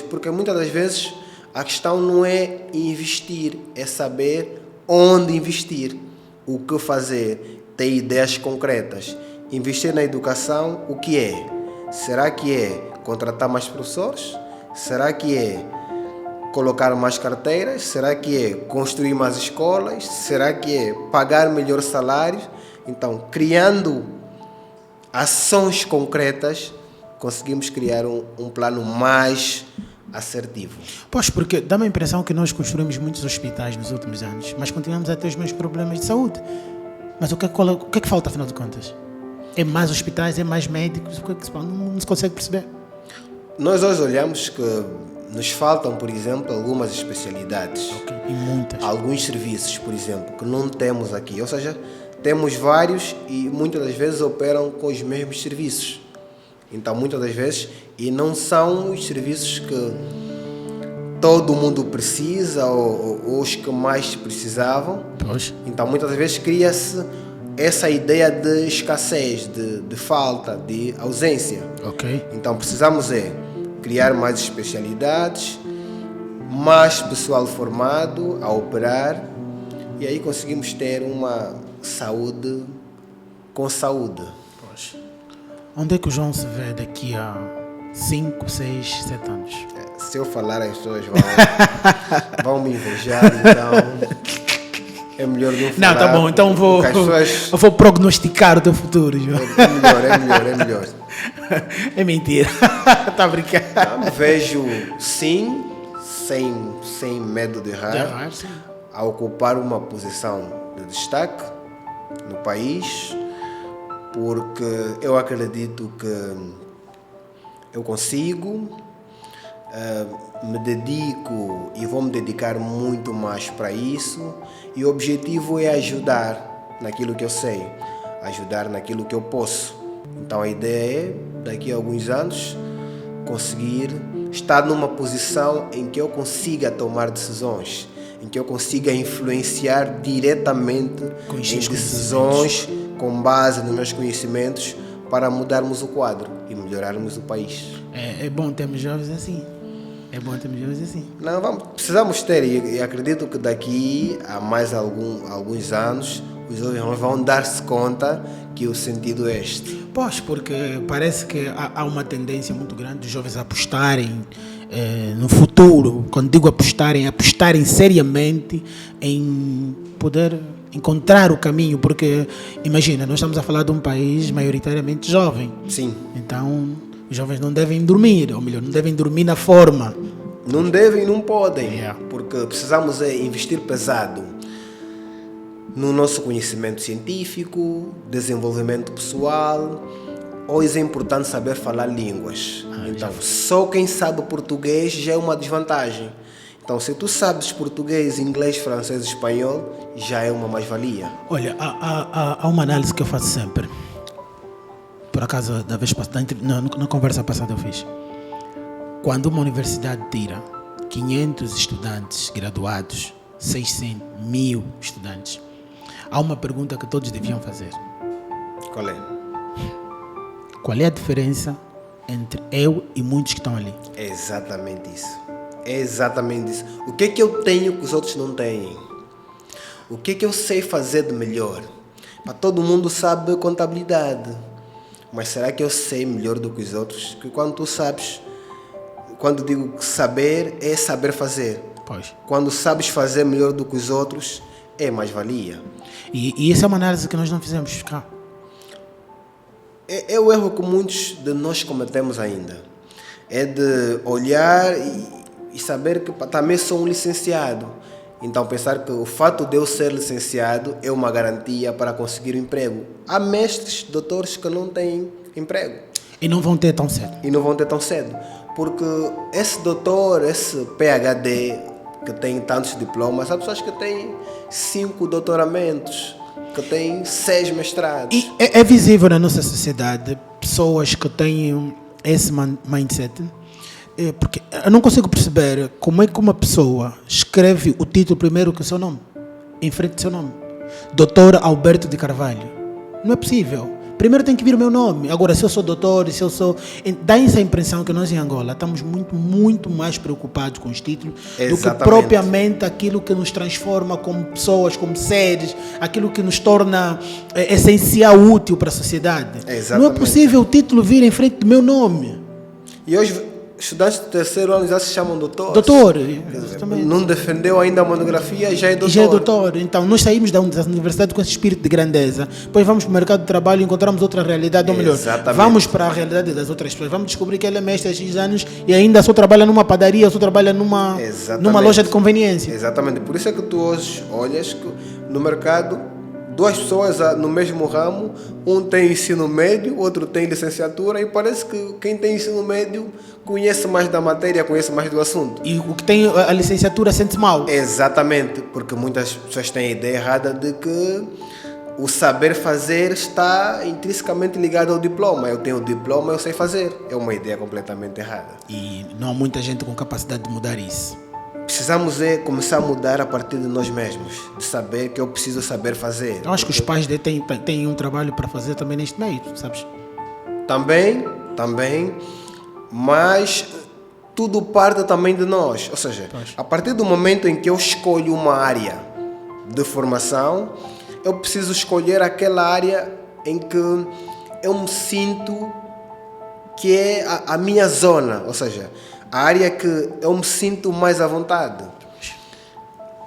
porque muitas das vezes a questão não é investir, é saber onde investir, o que fazer, ter ideias concretas. Investir na educação, o que é? Será que é contratar mais professores? Será que é colocar mais carteiras? Será que é construir mais escolas? Será que é pagar melhores salários? Então, criando ações concretas, conseguimos criar um plano mais assertivo. Pois, porque dá-me a impressão que nós construímos muitos hospitais nos últimos anos, mas continuamos a ter os mesmos problemas de saúde. Mas o que é que falta, afinal de contas? É mais hospitais, é mais médicos? O que é que se fala? Não se consegue perceber. Nós hoje olhamos que nos faltam, por exemplo, algumas especialidades. Ok, e muitas. Alguns serviços, por exemplo, que não temos aqui. Ou seja, temos vários e muitas das vezes operam com os mesmos serviços. Então, muitas das vezes, e não são os serviços que todo mundo precisa ou os que mais precisavam. Pois. Então, muitas das vezes, cria-se essa ideia de escassez, de falta, de ausência. Ok. Então, precisamos criar mais especialidades, mais pessoal formado a operar, e aí conseguimos ter uma saúde com saúde. Pois. Onde é que o João se vê daqui a 5, 6, 7 anos? Se eu falar, as pessoas vão me invejar, então é melhor não falar. Não, tá bom, então eu vou prognosticar o teu futuro, João. É melhor. É mentira, tá brincando. Me vejo, sim, sem medo de errar, a ocupar uma posição de destaque no país, porque eu acredito que eu consigo, me dedico e vou me dedicar muito mais para isso, e o objetivo é ajudar naquilo que eu sei, ajudar naquilo que eu posso. Então a ideia é, daqui a alguns anos, conseguir estar numa posição em que eu consiga tomar decisões, em que eu consiga influenciar diretamente em decisões com base nos meus conhecimentos para mudarmos o quadro e melhorarmos o país. É bom termos jovens assim. Não, precisamos ter, e acredito que daqui a mais alguns anos os jovens vão dar-se conta que o sentido é este. Pois, porque parece que há uma tendência muito grande dos jovens a apostarem no futuro. Quando digo apostarem seriamente em poder encontrar o caminho, porque imagina, nós estamos a falar de um país maioritariamente jovem. Sim. Então, os jovens não devem dormir, ou melhor, não devem dormir na forma. Não devem e não podem, porque precisamos investir pesado no nosso conhecimento científico, desenvolvimento pessoal. Hoje é importante saber falar línguas. Então, só quem sabe português já é uma desvantagem. Então, se tu sabes português, inglês, francês, espanhol, já é uma mais-valia. Olha, há uma análise que eu faço sempre. Por acaso, da vez passada, na conversa passada eu fiz. Quando uma universidade tira 500 estudantes graduados, 600, 1000 estudantes, há uma pergunta que todos deviam fazer. Qual é? Qual é a diferença entre eu e muitos que estão ali? É exatamente isso. O que é que eu tenho que os outros não têm? O que é que eu sei fazer de melhor? Para todo mundo sabe contabilidade. Mas será que eu sei melhor do que os outros? Porque quando tu sabes, quando digo que saber, é saber fazer. Pois. Quando sabes fazer melhor do que os outros, é mais-valia. E essa é uma análise que nós não fizemos cá. É o erro que muitos de nós cometemos ainda. É de olhar e saber que também sou um licenciado. Então pensar que o fato de eu ser licenciado é uma garantia para conseguir um emprego. Há mestres, doutores que não têm emprego. E não vão ter tão cedo. Porque esse doutor, esse PhD que tem tantos diplomas, há pessoas que têm 5 doutoramentos, que têm 6 mestrados. E é visível na nossa sociedade pessoas que têm esse mindset. Porque eu não consigo perceber como é que uma pessoa escreve o título primeiro que o seu nome, em frente do seu nome. Doutor Alberto de Carvalho. Não é possível. Primeiro tem que vir o meu nome. Agora, se eu sou doutor, se eu sou... Dá essa impressão que nós em Angola estamos muito, muito mais preocupados com os títulos do que propriamente aquilo que nos transforma como pessoas, como seres, aquilo que nos torna essencial, útil para a sociedade. Exatamente. Não é possível o título vir em frente do meu nome. E hoje estudantes do terceiro ano já se chamam doutores. Doutor, Exatamente. Não defendeu ainda a monografia, já é doutor. Já é doutor. Então, nós saímos da universidade com esse espírito de grandeza. Depois vamos para o mercado de trabalho e encontramos outra realidade, ou melhor, Exatamente. vamos para a realidade das outras pessoas. Vamos descobrir que ele é mestre há X anos e ainda só trabalha numa padaria, só trabalha numa loja de conveniência. Exatamente. Por isso é que tu hoje olhas que no mercado, duas pessoas no mesmo ramo, um tem ensino médio, outro tem licenciatura, e parece que quem tem ensino médio conhece mais da matéria, conhece mais do assunto. E o que tem a licenciatura sente mal. Exatamente, porque muitas pessoas têm a ideia errada de que o saber fazer está intrinsecamente ligado ao diploma. Eu tenho o diploma, eu sei fazer. É uma ideia completamente errada. E não há muita gente com capacidade de mudar isso. Precisamos começar a mudar a partir de nós mesmos, de saber que eu preciso saber fazer. Eu acho que os pais têm um trabalho para fazer também neste meio, sabes? Também, mas tudo parte também de nós. Ou seja, a partir do momento em que eu escolho uma área de formação, eu preciso escolher aquela área em que eu me sinto que é a minha zona, ou seja, a área que eu me sinto mais à vontade.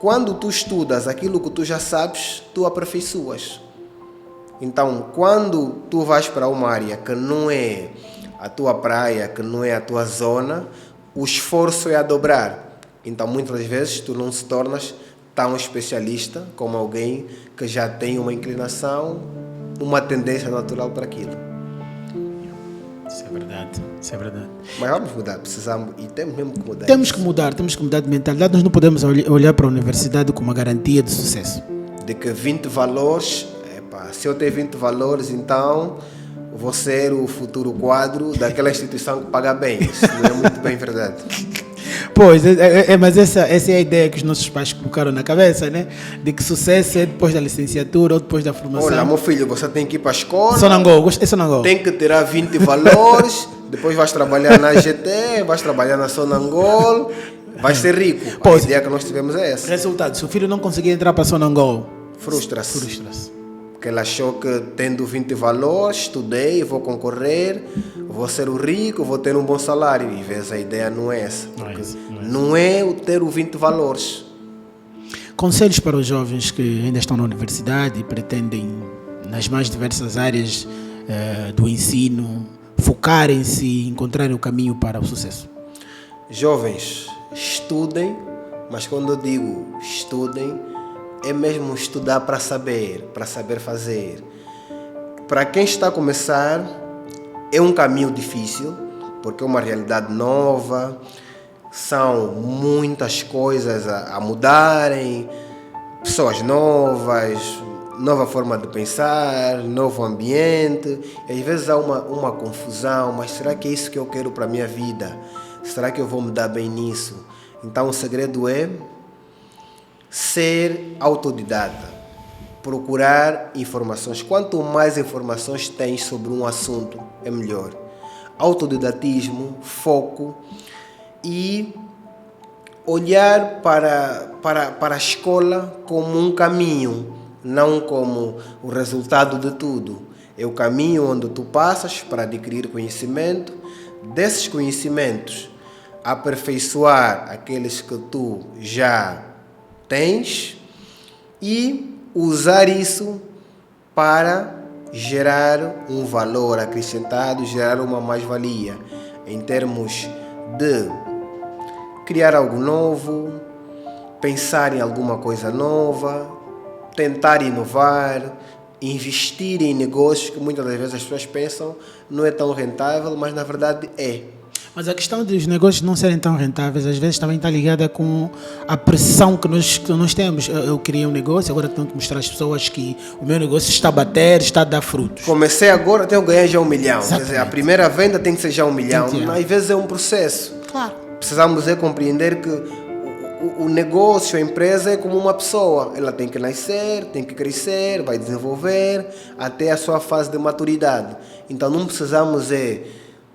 Quando tu estudas aquilo que tu já sabes, tu aperfeiçoas. Então, quando tu vais para uma área que não é a tua praia, que não é a tua zona, o esforço é a dobrar. Então, muitas vezes, tu não se tornas tão especialista como alguém que já tem uma inclinação, uma tendência natural para aquilo. Isso é verdade. Mas vamos mudar, precisamos e temos mesmo que mudar. Temos que mudar de mentalidade. Nós não podemos olhar para a universidade como uma garantia de sucesso. De que 20 valores, se eu tenho 20 valores, então vou ser o futuro quadro daquela instituição que paga bem. Isso não é muito bem verdade. Pois, mas essa é a ideia que os nossos pais colocaram na cabeça, né? De que sucesso é depois da licenciatura ou depois da formação. Olha, meu filho, você tem que ir para a escola. Sonangol. Tem que tirar 20 valores, depois vais trabalhar na GT, vais trabalhar na Sonangol, vais ser rico. A ideia que nós tivemos é essa. Resultado, se o filho não conseguir entrar para Sonangol, frustra-se. Porque ele achou que tendo 20 valores, estudei, vou concorrer, vou ser o rico, vou ter um bom salário. E às vezes a ideia não é essa. Não é o ter o 20 valores. Conselhos para os jovens que ainda estão na universidade e pretendem, nas mais diversas áreas do ensino, focarem-se e encontrarem o caminho para o sucesso. Jovens, estudem, mas quando eu digo estudem, é mesmo estudar para saber fazer. Para quem está a começar, é um caminho difícil, porque é uma realidade nova, são muitas coisas a mudarem, pessoas novas, nova forma de pensar, novo ambiente. E às vezes há uma confusão, mas será que é isso que eu quero para a minha vida? Será que eu vou me dar bem nisso? Então o segredo é ser autodidata, procurar informações. Quanto mais informações tens sobre um assunto, é melhor. Autodidatismo, foco e olhar para a escola como um caminho, não como o resultado de tudo. É o caminho onde tu passas para adquirir conhecimento, desses conhecimentos aperfeiçoar aqueles que tu já tens e usar isso para gerar um valor acrescentado, gerar uma mais-valia em termos de criar algo novo, pensar em alguma coisa nova, tentar inovar, investir em negócios que muitas das vezes as pessoas pensam não é tão rentável, mas na verdade é. Mas a questão dos negócios não serem tão rentáveis, às vezes também está ligada com a pressão que nós temos. Eu criei um negócio, agora tenho que mostrar às pessoas que o meu negócio está a bater, está a dar frutos. Comecei agora, tenho que ganhar já 1 milhão. Quer dizer, a primeira venda tem que ser já 1 milhão. Às vezes é um processo. Claro. Precisamos compreender que o negócio, a empresa é como uma pessoa. Ela tem que nascer, tem que crescer, vai desenvolver até a sua fase de maturidade. Então não precisamos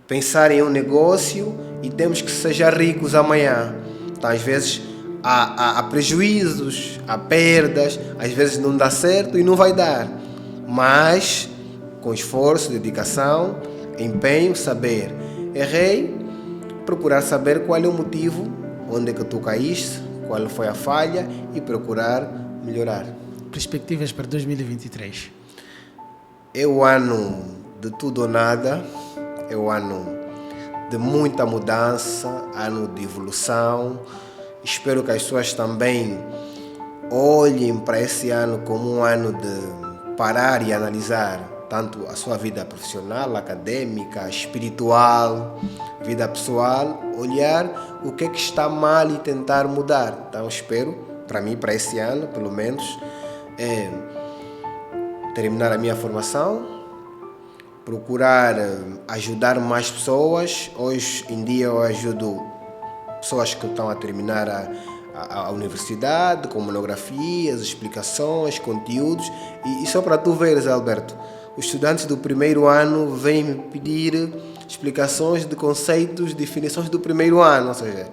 pensar em um negócio e temos que ser ricos amanhã. Então, às vezes há prejuízos, há perdas, às vezes não dá certo e não vai dar. Mas com esforço, dedicação, empenho, saber. Errei, procurar saber qual é o motivo, onde é que tu caíste, qual foi a falha e procurar melhorar. Perspectivas para 2023? É o ano de tudo ou nada, é o ano de muita mudança, ano de evolução. Espero que as pessoas também olhem para esse ano como um ano de parar e analisar tanto a sua vida profissional, acadêmica, espiritual, vida pessoal, olhar o que é que está mal e tentar mudar. Então espero, para mim, para esse ano, pelo menos, terminar a minha formação, procurar ajudar mais pessoas. Hoje em dia eu ajudo pessoas que estão a terminar a universidade, com monografias, explicações, conteúdos. E só para tu veres, Alberto, os estudantes do primeiro ano vêm me pedir explicações de conceitos, definições do primeiro ano. Ou seja,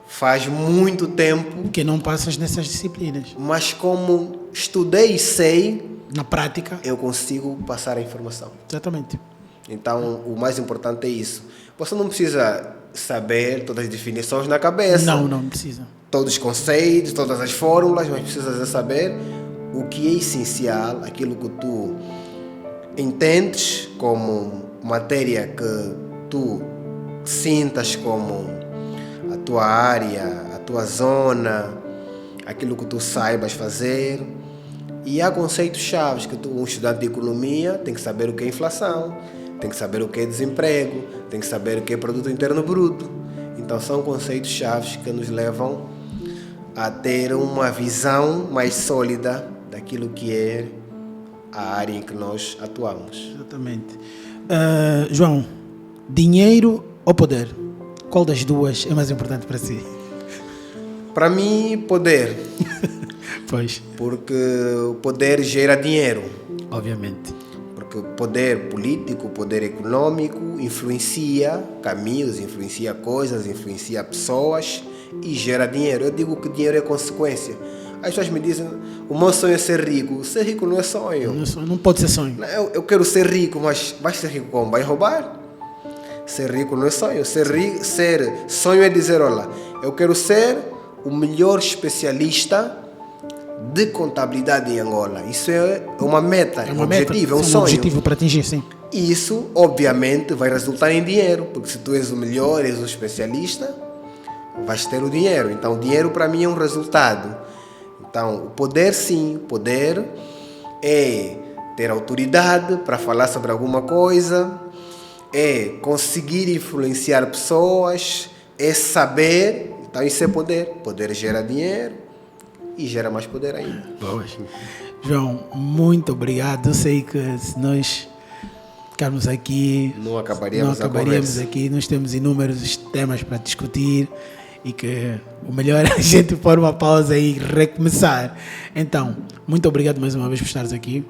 faz muito tempo que não passas nessas disciplinas. Mas como estudei e sei, na prática, eu consigo passar a informação. Exatamente. Então, o mais importante é isso. Você não precisa saber todas as definições na cabeça. Não precisa. Todos os conceitos, todas as fórmulas, mas precisa saber o que é essencial, aquilo que tu entendes como matéria que tu sintas como a tua área, a tua zona, aquilo que tu saibas fazer. E há conceitos chaves que um estudante de economia tem que saber o que é inflação, tem que saber o que é desemprego, tem que saber o que é produto interno bruto. Então são conceitos chaves que nos levam a ter uma visão mais sólida daquilo que é a área em que nós atuamos. Exatamente. João, dinheiro ou poder? Qual das duas é mais importante para si? Para mim, poder. Pois. Porque o poder gera dinheiro. Obviamente. Porque o poder político, o poder econômico influencia caminhos, influencia coisas, influencia pessoas e gera dinheiro. Eu digo que dinheiro é consequência. As pessoas me dizem, o meu sonho é ser rico. Ser rico não é sonho. Não pode ser sonho. Eu quero ser rico, mas vai ser rico como? Vai roubar? Ser rico não é sonho. Ser sonho é dizer, olha, eu quero ser o melhor especialista de contabilidade em Angola. Isso é uma meta, é um objetivo, é um sonho. Um objetivo para atingir, sim. E isso, obviamente, vai resultar em dinheiro, porque se tu és o melhor, és o especialista, vais ter o dinheiro. Então, o dinheiro para mim é um resultado. Então, o poder, sim, poder é ter autoridade para falar sobre alguma coisa, é conseguir influenciar pessoas, é saber. Então, isso é poder. Poder gera dinheiro e gera mais poder ainda. Boas. João, muito obrigado. Eu sei que se nós ficarmos aqui, não acabaríamos aqui. Nós temos inúmeros temas para discutir e que o melhor é a gente pôr uma pausa e recomeçar. Então, muito obrigado mais uma vez por estares aqui.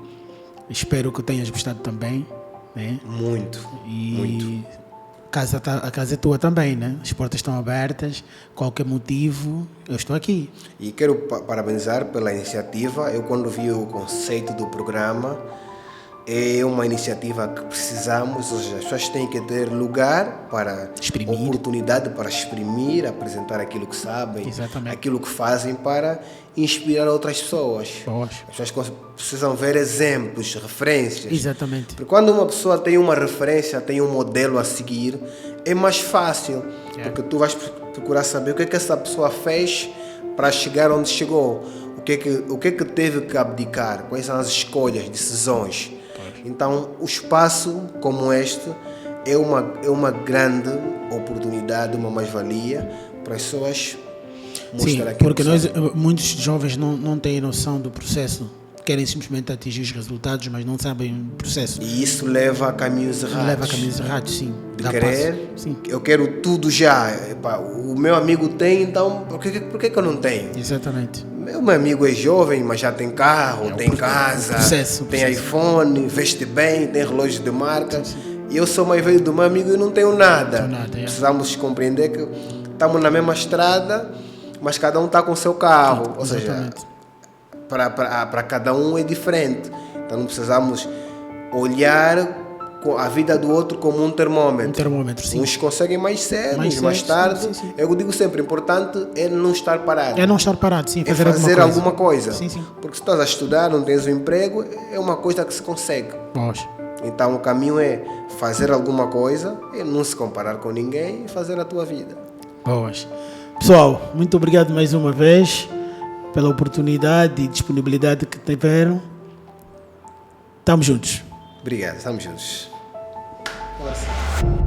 Espero que tenhas gostado também. Né? Muito. A casa é tua também, né? As portas estão abertas, qualquer motivo, eu estou aqui. E quero parabenizar pela iniciativa. Eu, quando vi o conceito do programa, é uma iniciativa que precisamos, ou seja, as pessoas têm que ter lugar para oportunidade para exprimir, apresentar aquilo que sabem, exatamente, aquilo que fazem para inspirar outras pessoas. Boas. As pessoas precisam ver exemplos, referências. Exatamente. Porque quando uma pessoa tem uma referência, tem um modelo a seguir, é mais fácil, porque tu vais procurar saber o que é que essa pessoa fez para chegar onde chegou, o que é que teve que abdicar, quais são as escolhas, decisões. Então, o espaço como este é uma grande oportunidade, uma mais-valia para as pessoas mostrar aquilo que porque muitos jovens não têm noção do processo. Querem simplesmente atingir os resultados, mas não sabem o processo. E isso leva a caminhos errados. Sim. De querer, sim. Eu quero tudo já. O meu amigo tem, então por que eu não tenho? Exatamente. Meu amigo é jovem, mas já tem carro, tem casa, tem iPhone, veste bem, tem relógio de marca. Sim. E eu sou mais velho do meu amigo e não tenho nada. Precisamos compreender que estamos na mesma estrada, mas cada um está com o seu carro. Ou seja, para cada um é diferente. Então não precisamos olhar a vida do outro como um termômetro. Um termômetro, sim. Uns conseguem mais cedo, Mais uns mais cedo, tarde. sim, sim, sim. Eu digo sempre, importante é não estar parado. É não estar parado, sim. É fazer alguma coisa. Sim, sim. Porque se estás a estudar, não tens um emprego, é uma coisa que se consegue. Pois. Então o caminho é fazer alguma coisa, é não se comparar com ninguém e fazer a tua vida. Boas. Pessoal, muito obrigado mais uma vez pela oportunidade e disponibilidade que tiveram. Estamos juntos. Obrigado, estamos juntos. Força.